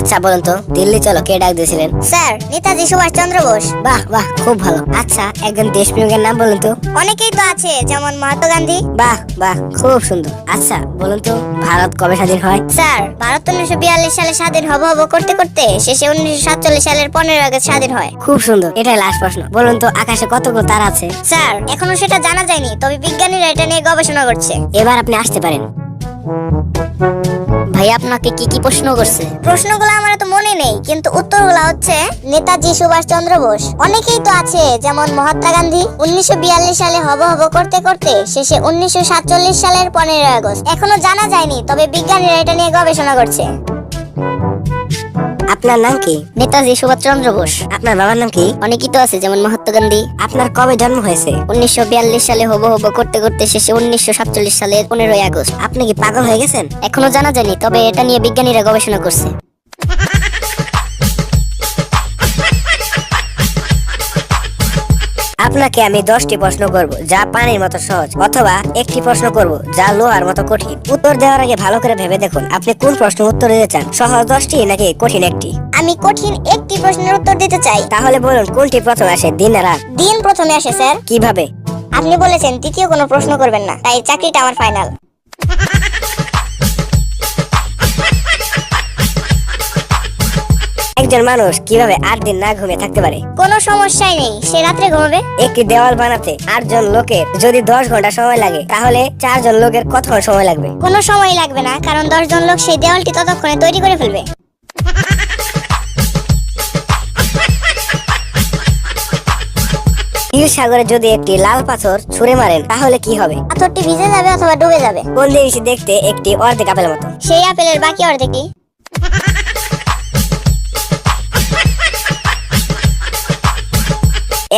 আচ্ছা বলুন তো, দিল্লি চলো কে ডাক দিয়েছিলেন? স্যার, নেতাজি সুভাষ চন্দ্র বোস। বাহ বাহ, খুব ভালো। আচ্ছা, একজন দেশপ্রেমিকের নাম বলুন তো। অনেকেই তো আছে, যেমন মহাত্মা গান্ধী। বাহ বাহ, খুব সুন্দর। আচ্ছা বলুন তো, ভারত কবে স্বাধীন হয়? স্যার, ভারত 1942 সালে স্বাধীন হব করতে করতে শেষে 1947 সালের 15 আগস্ট স্বাধীন হয়। খুব সুন্দর। এটাই লাস্ট প্রশ্ন। বলুন তো, আকাশে কতগুলো তারা আছে? স্যার, এখনো সেটা জানা যায়নি, তবে বিজ্ঞানীরা এটা নিয়ে গবেষণা করছে। এবার আপনি আসতে পারেন। ভাইয়া আপনাকে কি কি প্রশ্ন করছে? প্রশ্নগুলো আমার তো মনে নেই, কিন্তু উত্তরগুলো হচ্ছে নেতাজি সুভাষ চন্দ্র বোস। অনেকেই তো আছে, যেমন মহাত্মা গান্ধী। 1942 সালে হব করতে করতে শেষে 1947 সালের 15 আগস্ট। এখনো জানা যায়নি, তবে বিজ্ঞানীরা এটা নিয়ে গবেষণা করছে। আপনার নাম কি? নেতাজি সুভাষ চন্দ্র বোস। আপনার বাবার নাম কি? অনেকেই তো আছে, যেমন মহাত্মা গান্ধী। আপনার কবে জন্ম হয়েছে? 1942 সালে হব করতে করতে শেষে 1947 সালের 15 আগস্ট। আপনি কি পাগল হয়ে গেছেন? এখনো জানা যায়নি, তবে এটা নিয়ে বিজ্ঞানীরা গবেষণা করছে। আপনাকে আমি 10টি প্রশ্ন করব যা পানির মতো সহজ, অথবা একটি প্রশ্ন করব যা লোহার মতো কঠিন। উত্তর দেওয়ার আগে ভালো করে ভেবে দেখুন আপনি কোন প্রশ্নের উত্তর দিতে চান, সহজ 10টি নাকি কঠিন একটি। আমি কঠিন একটি প্রশ্নের উত্তর দিতে চাই। তাহলে বলুন কোনটি প্রথম আসে, দিন না রাত? দিন প্রথমে আসে স্যার। কিভাবে? আপনি বলেছেন তৃতীয় কোনো প্রশ্ন করবেন না, তাই চাকরিটা আমার ফাইনাল। একজন মানুষ কিভাবে 8 দিন না ঘুমিয়ে থাকতে পারে? কোনো সমস্যাই নেই, সে রাত্রে ঘুমাবে। একটি দেওয়াল বানাতে 8 জন লোকের যদি 10 ঘন্টা সময় লাগে, তাহলে 4 জন লোকের কতক্ষণ সময় লাগবে? কোনো সময় লাগবে না, কারণ 10 জন লোক সেই দেওয়ালটি ততক্ষণে তৈরি করে ফেলবে। নীল সাগরে যদি একটি লাল পাথর ছুঁড়ে মারেন, তাহলে কি হবে? পাথরটি ভিজে যাবে অথবা ডুবে যাবে। কোন জিনিস দেখতে একটি অর্ধেক আপেলের মতো? সেই আপেলের বাকি অর্ধেকটি।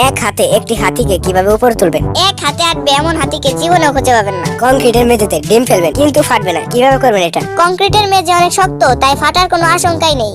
এক হাতে একটি হাতিকে কিভাবে উপরে তুলবেন? এক হাতে আটবে এমন হাতিকে জীবনেও খুঁজে পাবেন না। কংক্রিটের মেঝেতে ডিম ফেলবেন, কিন্তু ফাটবে না, কিভাবে করবেন এটা? কংক্রিটের মেঝে অনেক শক্ত, তাই ফাটার কোনো আশঙ্কাই নেই।